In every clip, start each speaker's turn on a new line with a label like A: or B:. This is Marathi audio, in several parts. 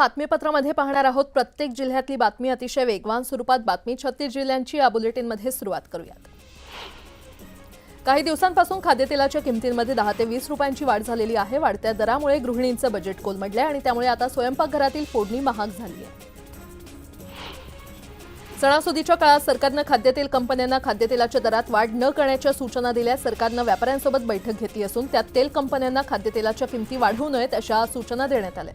A: बातमीपत्रामध्ये पाहणार आहोत. प्रत्येक जिल्ह्यातली बातमी अतिशय वेगवान स्वरूपात बातमी 36 जिल्ह्यांची या बुलेटिनमध्ये सुरुवात करूयात. काही दिवसांपासून खाद्यतेलाच्या किमतींमध्ये 10 ते 20 रुपयांची वाढ झालेली आहे. वाढत्या दरामुळे गृहिणींचं बजेट कोलमडले आणि त्यामुळे आता स्वयंपाकघरातील फोडणी महाग झाली आहे. सणासुदीच्या काळात सरकारनं खाद्यतेल कंपन्यांना खाद्यतेलाच्या दरात वाढ न करण्याच्या सूचना दिल्या. सरकारनं व्यापाऱ्यांसोबत बैठक घेतली असून त्यात तेल कंपन्यांना खाद्यतेलाच्या किमती वाढवू नयेत अशा सूचना देण्यात आल्या.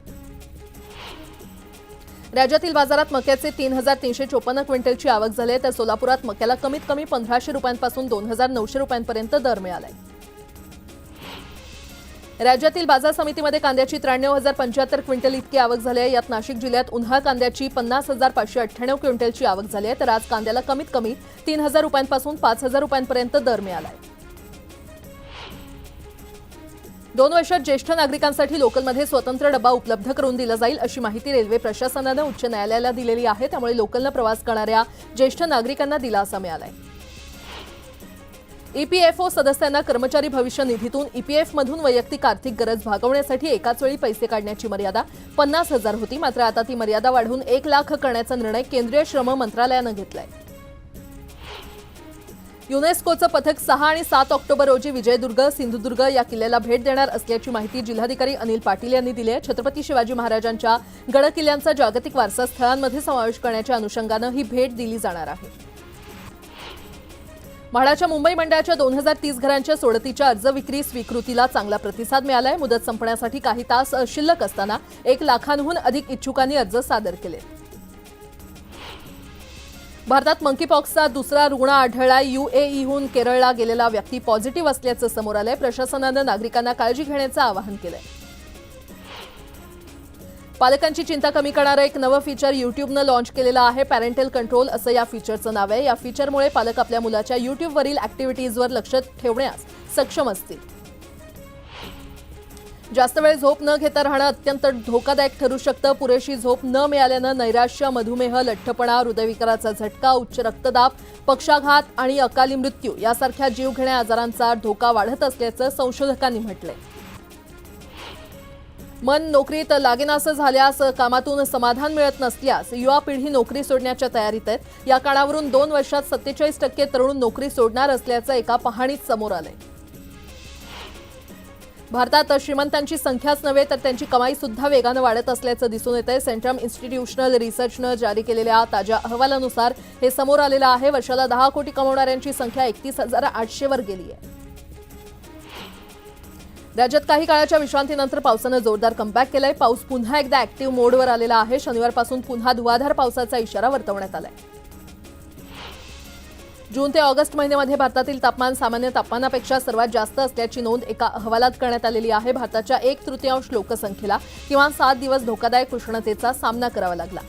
A: राज्यातील बाजारात मक्याचे 3,354 क्विंटलची आवक झाली तर सोलापुरात मक्याला कमीत कमी 1,500 रुपयांपासून 2,900 रुपयांपर्यंत दर मिळालाय. राज्यातील बाजार समितीमध्ये कांद्याची 93,075 क्विंटल इतकी आवक झाली आहे. यात नाशिक जिल्ह्यात उन्हाळ कांद्याची 50,598 क्विंटलची आवक झाली आहे तर आज कांद्याला कमीत कमी 3,000 रुपयांपासून 5,000 रुपयांपर्यंत दर मिळालाय. 2 वर्षात ज्येष्ठ नागरिकांसाठी लोकलमध्ये स्वतंत्र डबा उपलब्ध करून दिला जाईल अशी माहिती रेल्वे प्रशासनानं उच्च न्यायालयाला दिलेली आहे. त्यामुळे लोकलनं प्रवास करणाऱ्या ज्येष्ठ नागरिकांना दिलासा मिळालाय. ईपीएफओ सदस्यांना कर्मचारी भविष्य निधीतून ईपीएफमधून वैयक्तिक आर्थिक गरज भागवण्यासाठी एकाच वेळी पैसे काढण्याची मर्यादा 50,000 होती. मात्र आता ती मर्यादा वाढवून 1 लाख करण्याचा निर्णय केंद्रीय श्रम मंत्रालयानं घेतलाय. युनेस्कोचं पथक 6 आणि 7 ऑक्टोबर रोजी विजयदुर्ग, सिंधुदुर्ग या किल्ल्याला भेट देणार असल्याची माहिती जिल्हाधिकारी अनिल पाटील यांनी दिली आहे. छत्रपती शिवाजी महाराजांच्या गडकिल्ल्यांचा जागतिक वारसा स्थळांमध्ये समावेश करण्याच्या अनुषंगानं ही भेट दिली जाणार आहे. म्हाडाच्या मुंबई मंडळाच्या 2030 घरांच्या सोडतीच्या अर्ज विक्री स्वीकृतीला चांगला प्रतिसाद मिळालाय. मुदत संपण्यासाठी काही तास शिल्लक असताना 1 लाखांहून अधिक इच्छुकांनी अर्ज सादर केले. भारतात मंकीपॉक्सचा दुसरा रुग्ण आढळला. यूएईहून केरळला गेलेला व्यक्ती पॉझिटिव्ह असल्याचं समोर आलंय. प्रशासनानं नागरिकांना काळजी घेण्याचं आवाहन केलंय. पालकांची चिंता कमी करणारं एक नवं फीचर युट्यूबनं लॉन्च केलेलं आहे. पॅरेंटल कंट्रोल असं या फीचरचं नाव आहे. या फीचरमुळे पालक आपल्या मुलाच्या युट्यूबवरील ऍक्टिव्हिटीजवर लक्ष ठेवण्यास सक्षम असतील. जास्त वेळ झोप न घेता राहणं अत्यंत धोकादायक ठरू शकतं. पुरेशी झोप न मिळाल्यानं नैराश्य, मधुमेह, लठ्ठपणा, हृदयविकाराचा झटका, उच्च रक्तदाब, पक्षाघात आणि अकाली मृत्यू यासारख्या जीवघेण्या आजारांचा धोका वाढत असल्याचं संशोधकांनी म्हटलंय. मन नोकरीत लागेनासं झाल्यास, कामातून समाधान मिळत नसल्यास युवा पिढी नोकरी सोडण्याच्या तयारीत आहेत. या कारणावरून 2 वर्षात 47% तरुण नोकरी सोडणार असल्याचं एका पाहणीत समोर आलंय. भारतात श्रीमंतांची संख्याच नव्हे तर त्यांची कमाई सुद्धा वेगानं वाढत असल्याचं दिसून येतंय. सेंट्रम इन्स्टिट्यूशनल रिसर्चनं जारी केलेल्या ताज्या अहवालानुसार हे समोर आलेलं आहे. वर्षाला 10 कोटी कमवणाऱ्यांची संख्या 31,800 वर गेली आहे. राज्यात काही काळाच्या विश्रांतीनंतर पावसानं जोरदार कमबॅक केलाय. पाऊस पुन्हा एकदा ऍक्टिव्ह मोडवर आलेला आहे. शनिवारपासून पुन्हा धुवाधार पावसाचा इशारा वर्तवण्यात आलाय. जून ते ऑगस्ट महिन्यामध्ये भारतातील तापमान सामान्य तापमानापेक्षा सर्वात जास्त असल्याची नोंद एका अहवालात करण्यात आलेली आहे. भारताच्या 1/3 लोकसंख्येला किमान 7 दिवस धोकादायक उष्णतेचा सामना करावा लागला.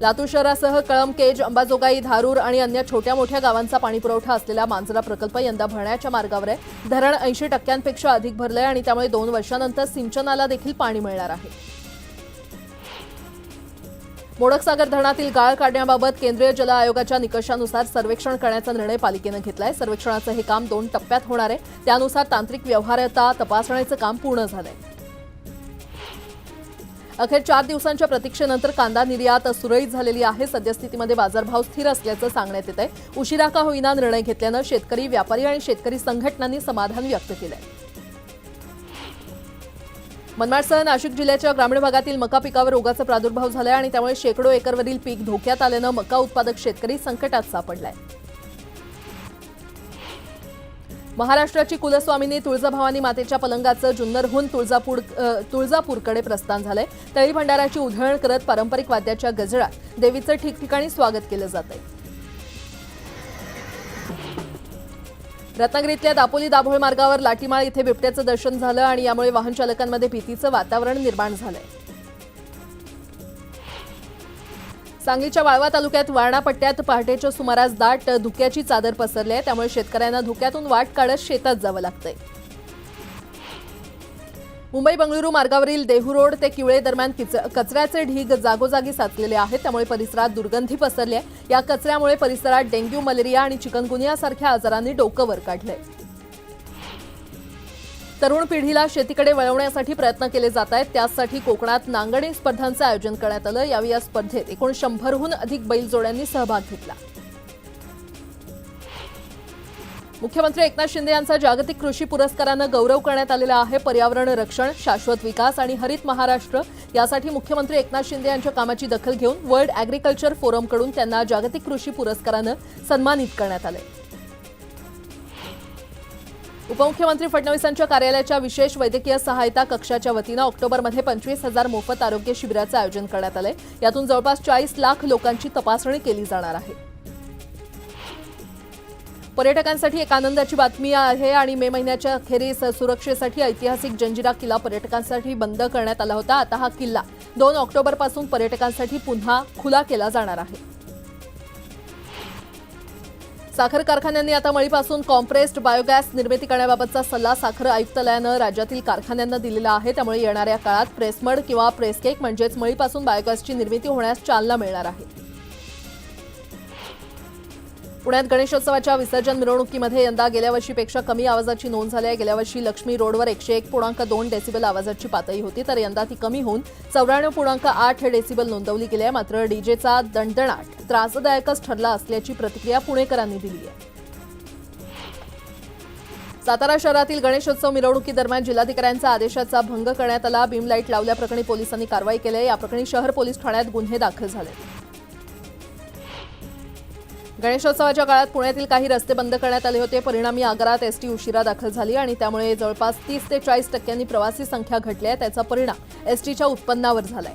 A: लातूर शहरासह कळंब, केज, अंबाजोगाई, धारूर आणि अन्य छोट्या मोठ्या गावांचा पाणीपुरवठा असलेला मांजरा प्रकल्प यंदा भरण्याच्या मार्गावर आहे. धरण 80% अधिक भरलंय आणि त्यामुळे 2 वर्षांनंतर सिंचनाला देखील पाणी मिळणार आहे. मोडकसागर धरणातील गाळ काढण्याबाबत केंद्रीय जल आयोगाच्या निकषानुसार सर्वेक्षण करण्याचा निर्णय पालिकेनं घेतलाय. सर्वेक्षणाचं हे काम 2 टप्प्यात होणार आहे. त्यानुसार तांत्रिक व्यवहार्यता तपासण्याचं काम पूर्ण झालंय. अखेर 4 दिवसांच्या प्रतीक्षेनंतर कांदा निर्यात सुरळीत झालेली आहे. सद्यस्थितीमध्ये बाजारभाव स्थिर असल्याचं सांगण्यात येत आहे. उशिरा का होईना निर्णय घेतल्यानं शेतकरी, व्यापारी आणि शेतकरी संघटनांनी समाधान व्यक्त केलंय. मनमाडसह नाशिक जिल्ह्याच्या ग्रामीण भागातील मका पिकावर रोगाचा प्रादुर्भाव झालाय आणि त्यामुळे शेकडो एकरवरील पीक धोक्यात आल्यानं मका उत्पादक शेतकरी संकटात सापडलाय. महाराष्ट्राची कुलस्वामिनी तुळजाभवानी मातेच्या पलंगाचं जुन्नरहून तुळजापूरकडे प्रस्थान झालंय. तळी भंडाराची उधळण करत पारंपरिक वाद्याच्या गजरात देवीचं ठिकठिकाणी स्वागत केलं जातंय. रत्नागिरीतल्या दापोली दाभोळ मार्गावर लाटीमाळ इथे बिबट्याचं दर्शन झालं आणि यामुळे वाहन चालकांमध्ये भीतीचं वातावरण निर्माण झालंय. सांगलीच्या वाळवा तालुक्यात वारणा पट्ट्यात पहाटेच्या सुमारास दाट धुक्याची चादर पसरली आहे. त्यामुळे शेतकऱ्यांना धुक्यातून वाट काढत शेतात जावं लागतंय. मुंबई बंगळुरू मार्गावरील देहू रोड ते किवळे दरम्यान कचऱ्याचे ढीग जागोजागी साचलेले आहेत. त्यामुळे परिसरात दुर्गंधी पसरली आहे. या कचऱ्यामुळे परिसरात डेंग्यू, मलेरिया आणि चिकनगुनिया सारख्या आजारांनी डोकं वर काढलंय. तरुण पिढीला शेतीकडे वळवण्यासाठी प्रयत्न केले जात आहेत. त्यासाठी कोकणात नांगरणी स्पर्धांचं आयोजन करण्यात आलं. यावेळी या स्पर्धेत एकूण 100हून अधिक बैलजोड्यांनी सहभाग घेतला. मुख्यमंत्री एकनाथ शिंदे यांचा जागतिक कृषी पुरस्कारानं गौरव करण्यात आलेला आहे. पर्यावरण रक्षण, शाश्वत विकास आणि हरित महाराष्ट्र यासाठी मुख्यमंत्री एकनाथ शिंदे यांच्या कामाची दखल घेऊन वर्ल्ड ॲग्रिकल्चर फोरमकडून त्यांना जागतिक कृषी पुरस्कारानं सन्मानित करण्यात आले. उपमुख्यमंत्री फडणवीसांच्या कार्यालयाच्या विशेष वैद्यकीय सहायता कक्षाच्या वतीनं ऑक्टोबरमध्ये 25,000 मोफत आरोग्य शिबिराचं आयोजन करण्यात आलंय. यातून जवळपास 40 लाख लोकांची तपासणी केली जाणार आहे. पर्यटकांसाठी एक आनंदाची बातमी आहे आणि मे महिन्याच्या अखेरीस सुरक्षेसाठी ऐतिहासिक जंजिरा किल्ला पर्यटकांसाठी बंद करण्यात आला होता. आता हा किल्ला 2 ऑक्टोबरपासून पर्यटकांसाठी पुन्हा खुला केला जाणार आहे. साखर कारखान्यांनी आता मळीपासून कॉम्प्रेस्ड बायोगॅस निर्मिती करण्याबाबतचा सल्ला साखर आयुक्तालयानं राज्यातील कारखान्यांना दिलेला आहे. त्यामुळे येणाऱ्या काळात प्रेसमड किंवा प्रेसकेक म्हणजेच मळीपासून बायोगॅसची निर्मिती होण्यास चालना मिळणार आहे. पुण्यात गणेशोत्सवाच्या विसर्जन मिरवणुकीमध्ये यंदा गेल्या वर्षीपेक्षा कमी आवाजाची नोंद झाली आहे. गेल्या वर्षी लक्ष्मी रोडवर 101.2 डेसिबल आवाजाची पातळी होती, तर यंदा ती कमी होऊन 94.8 डेसिबल नोंदवली गेली आहे. मात्र डीजेचा दणदणाट त्रासदायकच ठरला असल्याची प्रतिक्रिया पुणेकरांनी दिली आहे. सातारा शहरातील गणेशोत्सव मिरवणुकीदरम्यान जिल्हाधिकाऱ्यांच्या आदेशाचा भंग करण्यात आला. बीम लाईट लावल्याप्रकरणी पोलिसांनी कारवाई केली आहे. याप्रकरणी शहर पोलीस ठाण्यात गुन्हे दाखल झाले. गणेशोत्सवाच्या काळात पुण्यातील काही रस्ते बंद करण्यात आले होते. परिणामी आगारात एसटी उशिरा दाखल झाली आणि त्यामुळे जवळपास 30 ते 40% प्रवासी संख्या घटली आहे. त्याचा परिणाम एसटीच्या उत्पन्नावर झालाय.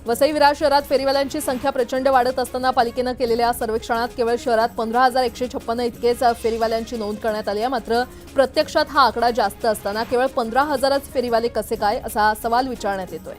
A: वसई विरार शहरात फेरीवाल्यांची संख्या प्रचंड वाढत असताना पालिकेनं केलेल्या सर्वेक्षणात केवळ शहरात 15,156 इतकेच फेरीवाल्यांची नोंद करण्यात आली आहे. मात्र प्रत्यक्षात हा आकडा जास्त असताना केवळ 15,000च फेरीवाले कसे काय असा सवाल विचारण्यात येतोय.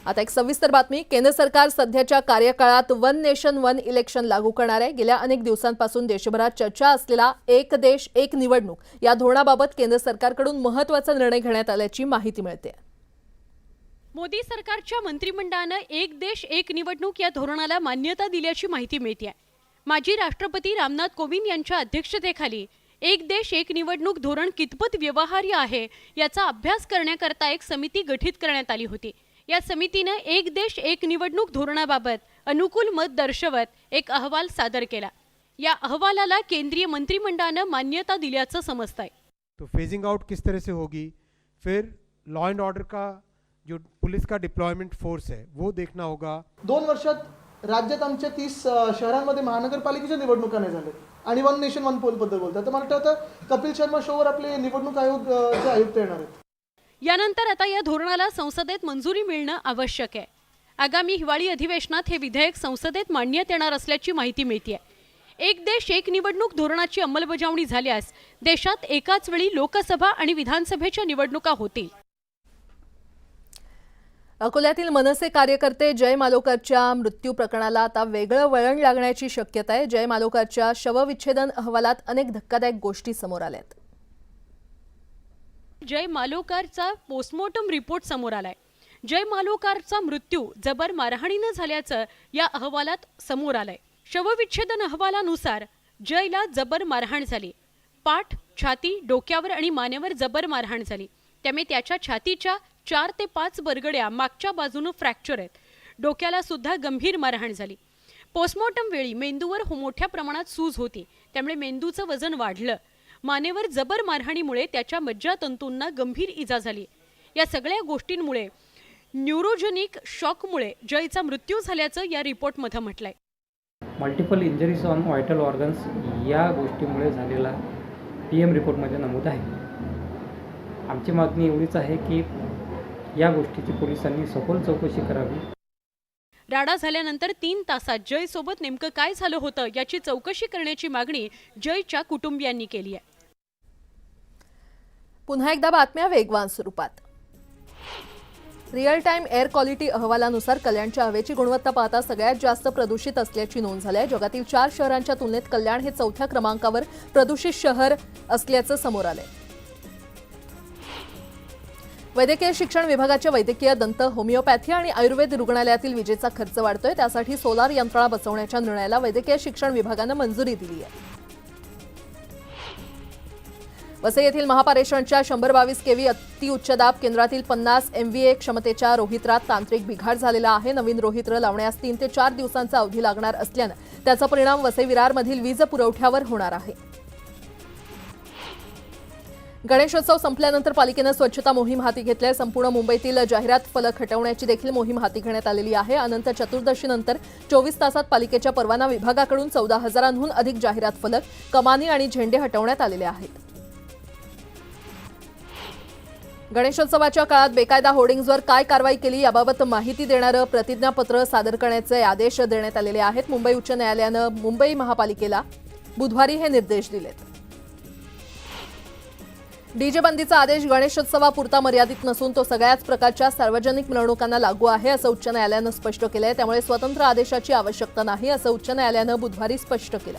A: आता एक सविस्तर बातमी. केंद्र सरकार सध्याच्या कार्यकाळात वन नेशन वन इलेक्शन लागू करणार आहे. गेल्या अनेक दिवसांपासून देशभरात चर्चा असलेला एक देश एक निवडणूक या धोरणाबाबत केंद्र सरकारकडून महत्त्वाचा निर्णय घेण्यात आल्याची माहिती मिळते.
B: मोदी सरकारच्या मंत्रिमंडळानं एक देश एक निवडणूक या धोरणाला मान्यता दिल्याची माहिती मिळते. माजी राष्ट्रपती रामनाथ कोविंद यांच्या अध्यक्षतेखाली एक देश एक निवडणूक धोरण कितपत व्यवहार्य आहे याचा अभ्यास करण्याकरता एक समिती गठीत करण्यात आली होती. या समितीने एक देश एक निवडणूक धोरणाबाबत अनुकूल मत दर्शवत एक अहवाल सादर केला. या अहवालाला केंद्रीय मंत्रिमंडळाने मान्यता दिल्याचं समजतंय.
C: तो फेजिंग आउट किस तरह से होगी, फिर लॉ एंड ऑर्डर का जो पुलिस का डिप्लॉयमेंट फोर्स है वो देखना होगा.
D: 2 वर्षात राज्यात आमच्या 30 शहरांमध्ये महानगरपालिकेच्या निवडणुका नाही झाल्या आणि वन नेशन वन पोल बद्दल बोलतात. तर मला वाटतं कपिल शर्मा शोवर आपले निवडणूक आयोगाचे आयुक्त येणार आहेत.
B: यानंतर आता या धोरणाला संसदेत मंजुरी मिळणं आवश्यक आहे. आगामी हिवाळी अधिवेशनात हे विधेयक संसदेत मांडण्यात येणार असल्याची माहिती मिळते. एक देश एक निवडणूक धोरणाची अंमलबजावणी झाल्यास देशात एकाच वेळी लोकसभा आणि विधानसभेच्या निवडणुका होतील.
A: अकोल्यातील मनसे कार्यकर्ते जय मालोकरच्या मृत्यू प्रकरणाला आता वेगळं वळण लागण्याची शक्यता आहे. जय मालोकरच्या शवविच्छेदन अहवालात अनेक धक्कादायक गोष्टी समोर आल्यात.
B: जय मालोकरचा पोस्टमॉर्टम रिपोर्ट समोर आलाय. जय मालोकरचा मृत्यू जबर मारहाणीनं झाल्याचं या अहवालात समोर आलंय. शवविच्छेदन अहवालानुसार जयला जबर मारहाण झाली. पाठ, छाती, डोक्यावर आणि मानेवर जबर मारहाण झाली. त्यामुळे त्याच्या छातीच्या 4 ते 5 बरगड्या मागच्या बाजूने फ्रॅक्चर आहेत. डोक्याला सुद्धा गंभीर मारहाण झाली. पोस्टमॉर्टम वेळी मेंदूवर मोठ्या प्रमाणात सूज होती, त्यामुळे मेंदूचं वजन वाढलं. मानेवर जबर मारहाणीमुळे त्याच्या मज्जातंतूंना गंभीर इजा झाली. या सगळ्या गोष्टींमुळे न्यूरोजेनिक शॉकमुळे जयचा मृत्यू झाल्याचं या रिपोर्टमध्ये म्हटलंय.
E: Multiple injuries on vital organs या गोष्टीमुळे झालेला PM रिपोर्टमध्ये नमूद आहे. आमची मागणी एवढीच आहे की या गोष्टीची पोलिसांनी सखोल चौकशी करावी.
B: राडा झाल्यानंतर 3 तासात जयसोबत नेमकं काय झालं होतं याची चौकशी करण्याची मागणी जयच्या कुटुंबियांनी केली आहे.
A: पुन्हा एकदा बातम्या वेगवान स्वरूपात. रिअल टाइम एअर क्वालिटी अहवालानुसार कल्याणच्या हवेची गुणवत्ता पाहता सगळ्यात जास्त प्रदूषित असल्याची नोंद झाली आहे. जगातील 4 शहरांच्या तुलनेत कल्याण हे 4थ्या क्रमांकावर प्रदूषित शहर असल्याचं समोर आलंय. वैद्यकीय शिक्षण विभागाच्या वैद्यकीय दंत होमिओपॅथी आणि आयुर्वेद रुग्णालयातील विजेचा खर्च वाढतोय, त्यासाठी सोलार यंत्रणा बसवण्याच्या निर्णयाला वैद्यकीय शिक्षण विभागानं मंजुरी दिली आहे. वसई येथील महापारेषणच्या 122 केव्ही अतिउच्च दाब केंद्रातील 50 MVA क्षमतेच्या रोहित्रात तांत्रिक बिघाड झालेला आहे. नवीन रोहित्र लावण्यास 3 ते 4 दिवसांचा अवधी लागणार असल्यानं त्याचा परिणाम वसई विरारमधील वीज पुरवठ्यावर होणार आहे. गणेशोत्सव संपल्यानंतर पालिकेनं स्वच्छता मोहीम हाती घेतली आहे. संपूर्ण मुंबईतील जाहिरात फलक हटवण्याची देखील मोहीम हाती घेण्यात आलेली आहे. अनंत चतुर्दशीनंतर 24 तासात पालिकेच्या परवाना विभागाकडून 14,000हून अधिक जाहिरात फलक, कमानी आणि झेंडे हटवण्यात आलेले आहेत. गणेशोत्सवाच्या काळात बेकायदा होर्डिंग्जवर काय कारवाई केली याबाबत माहिती देणारं प्रतिज्ञापत्र सादर करण्याचे आदेश देण्यात आलेले आहेत. मुंबई उच्च न्यायालयानं मुंबई महापालिकेला बुधवारी हे निर्देश दिलेत. डीजे बंदीचा आदेश गणेशोत्सवापुरता मर्यादित नसून तो सगळ्याच प्रकारच्या सार्वजनिक मिरवणुकांना लागू आहे, असं उच्च न्यायालयानं स्पष्ट केलंय. त्यामुळे स्वतंत्र आदेशाची आवश्यकता नाही, असं उच्च न्यायालयानं बुधवारी स्पष्ट केलं.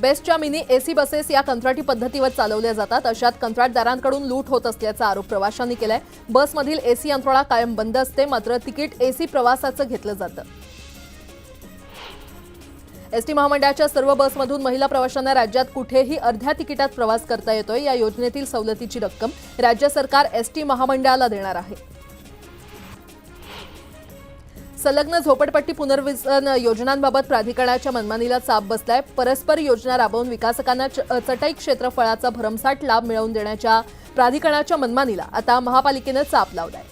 A: बेस्टच्या मिनी एसी बसेस या कंत्राटी पद्धतीवर चालवल्या जातात. अशात कंत्राटदारांकडून लूट होत असल्याचा आरोप प्रवाशांनी केलाय. बसमधील एसी यंत्रणा कायम बंद असते, मात्र तिकीट एसी प्रवासाचं घेतलं जातं. एसटी महामंडळाच्या सर्व बसमधून महिला प्रवाशांना राज्यात कुठेही अर्ध्या तिकिटात प्रवास करता येतोय. या योजनेतील सवलतीची रक्कम राज्य सरकार एसटी महामंडळाला देणार आहे. संलग्न झोपडपट्टी पुनर्वसन योजनांबाबत प्राधिकरणाच्या मनमानीला चाप बसलाय. परस्पर योजना राबवून विकासकांना चटई क्षेत्रफळाचा भरमसाठ लाभ मिळवून देण्याच्या प्राधिकरणाच्या मनमानीला आता महापालिकेनं चाप लावलाय.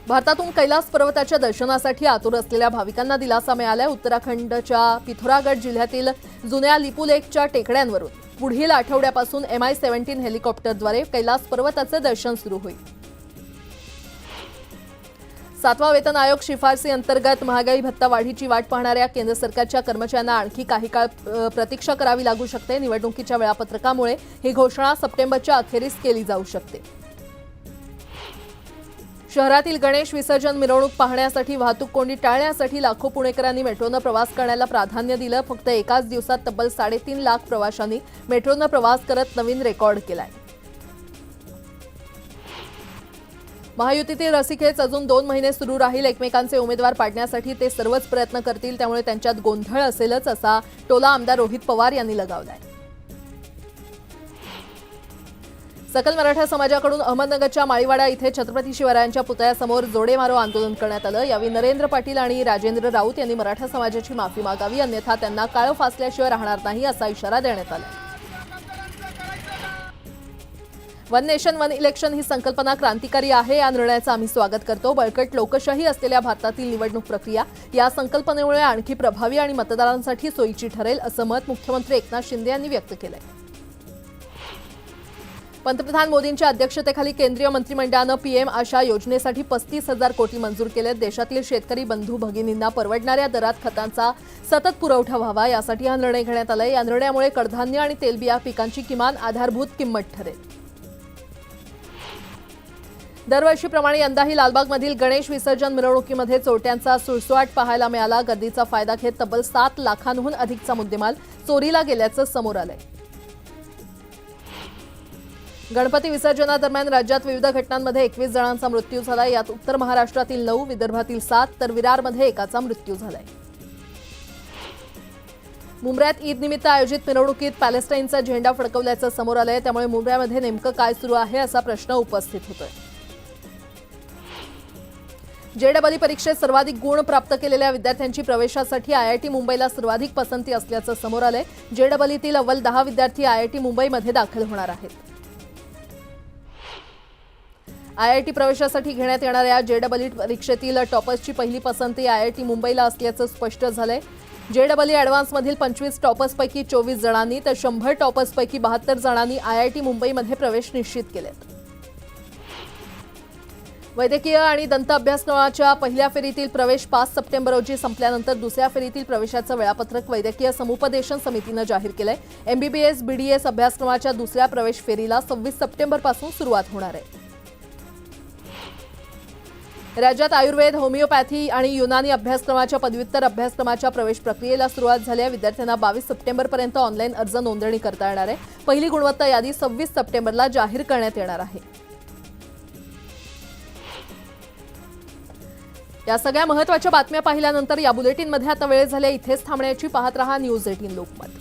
A: भारतातून कैलास पर्वताच्या दर्शनासाठी आतुर असलेल्या भाविकांना दिलासा मिळालाय. उत्तराखंडच्या पिथोरागड जिल्ह्यातील जुन्या लिपुलेखच्या टेकड्यांवरून पुढील आठवड्यापासून MI-17 हेलिकॉप्टरद्वारे कैलास पर्वताचं दर्शन सुरू होईल. 7वा वेतन आयोग शिफारसी अंतर्गत महागाई भत्ता वाढीची वाट पाहणाऱ्या केंद्र सरकारच्या कर्मचाऱ्यांना आणखी काही काळ प्रतीक्षा करावी लागू शकते. निवडणुकीच्या वेळापत्रकामुळे ही घोषणा सप्टेंबरच्या अखेरीस केली जाऊ शकते. शहरातील गणेश विसर्जन मिरवणूक पाहण्यासाठी वाहतूक कोंडी टाळण्यासाठी लाखो पुणेकरांनी मेट्रोनं प्रवास करण्याला प्राधान्य दिलं. फक्त एकाच दिवसात तब्बल 3.5 लाख प्रवाशांनी मेट्रोनं प्रवास करत नवीन रेकॉर्ड केलाय. महायुतीतील रस्सीखेच अजून 2 महिने सुरू राहील. एकमेकांचे उमेदवार पाडण्यासाठी ते सर्वच प्रयत्न करतील, त्यामुळे त्यांच्यात गोंधळ असेलच, असा टोला आमदार रोहित पवार यांनी लगावलाय. सकल मराठा समाजाकडून अहमदनगरच्या माळीवाडा इथे छत्रपती शिवरायांच्या पुतळ्यासमोर जोडे मारो आंदोलन करण्यात आलं. यावेळी नरेंद्र पाटील आणि राजेंद्र राऊत यांनी मराठा समाजाची माफी मागावी, अन्यथा त्यांना काळं फासल्याशिवाय राहणार नाही, असा इशारा देण्यात आला. वन नेशन वन इलेक्शन ही संकल्पना क्रांतिकारी आहे. या निर्णयाचं आम्ही स्वागत करतो. बळकट लोकशाही असलेल्या भारतातील निवडणूक प्रक्रिया या संकल्पनेमुळे आणखी प्रभावी आणि मतदारांसाठी सोयीची ठरेल, असं मत मुख्यमंत्री एकनाथ शिंदे यांनी व्यक्त केलंय. पंतप्रधान मोदींच्या अध्यक्षतेखाली केंद्रीय मंत्रिमंडळानं PM आशा योजनेसाठी 35,000 कोटी मंजूर केलेत. देशातील शेतकरी बंधू भगिनींना परवडणाऱ्या दरात खतांचा सतत पुरवठा व्हावा, यासाठी हा निर्णय घेण्यात आलाय. या निर्णयामुळे कडधान्य आणि तेलबिया पिकांची किमान आधारभूत किंमत ठरेल. दरवर्षीप्रमाणे यंदाही लालबागमधील गणेश विसर्जन मिरवणुकीमध्ये चोरट्यांचा सुळसुळाट पाहायला मिळाला. गर्दीचा फायदा घेत तब्बल 7 लाखांहून अधिकचा मुद्देमाल चोरीला गेल्याचं समोर आलंय. गणपती विसर्जनादरम्यान राज्यात विविध घटनांमध्ये 21 जणांचा मृत्यू झाला. यात उत्तर महाराष्ट्रातील 9, विदर्भातील 7 तर विरारमध्ये एकाचा मृत्यू झालाय. मुंब्र्यात ईदनिमित्त आयोजित मिरवणुकीत पॅलेस्टाईनचा झेंडा फडकवल्याचं समोर आलंय. त्यामुळे मुंब्र्यामध्ये नेमकं काय सुरू आहे असा प्रश्न उपस्थित होतोय. JEE परीक्षेत सर्वाधिक गुण प्राप्त केलेल्या विद्यार्थ्यांची प्रवेशासाठी IIT मुंबईला सर्वाधिक पसंती असल्याचं समोर आलंय. JEEतील अव्वल 10 विद्यार्थी IIT मुंबईमध्ये दाखल होणार आहेत. IIT प्रवेशासाठी घेण्यात येणाऱ्या JEE परीक्षेतील टॉपर्सची पहिली पसंती IIT मुंबईला असल्याचं स्पष्ट झालंय. JEE ॲडव्हान्समधील 25 टॉपर्सपैकी 24 जणांनी तर 100 टॉपर्सपैकी 72 जणांनी IIT मुंबईमध्ये प्रवेश निश्चित केलेत. वैद्यकीय आणि दंत अभ्यासक्रमाच्या पहिल्या फेरीतील प्रवेश 5 सप्टेंबर रोजी संपल्यानंतर दुसऱ्या फेरीतील प्रवेशाचं वेळापत्रक वैद्यकीय समुपदेशन समितीनं जाहीर केलंय. MBBS BDS अभ्यासक्रमाच्या दुसऱ्या प्रवेश फेरीला 26 सप्टेंबरपासून सुरुवात होणार आहे. राज्यात आयुर्वेद, होमिओपॅथी आणि युनानी अभ्यासक्रमाच्या पदव्युत्तर अभ्यासक्रमाच्या प्रवेश प्रक्रियेला सुरुवात झाली आहे. विद्यार्थ्यांना 22 सप्टेंबरपर्यंत ऑनलाईन अर्ज नोंदणी करता येणार आहे. पहिली गुणवत्ता यादी 26 सप्टेंबरला जाहीर करण्यात येणार आहे. या सगळ्या महत्त्वाच्या बातम्या पाहिल्यानंतर या बुलेटिनमध्ये आता वेळ झाली इथेच थांबण्याची. पाहत रहा न्यूज 18 लोकमत.